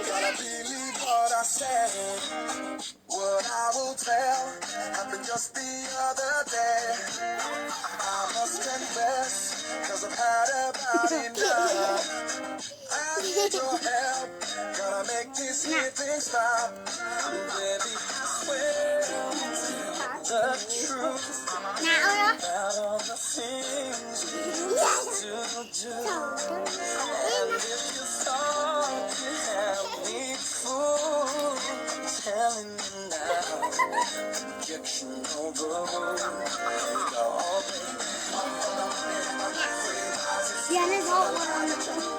Gotta believe what I said. What I will tell happened just the other day. I must confess, cause I've had about enough. I need your help, gotta make this here thing stop. Baby, I swear the truth about all the things we used to do. And if you thought you had me fooled, telling you now, objection overruled. Diana's all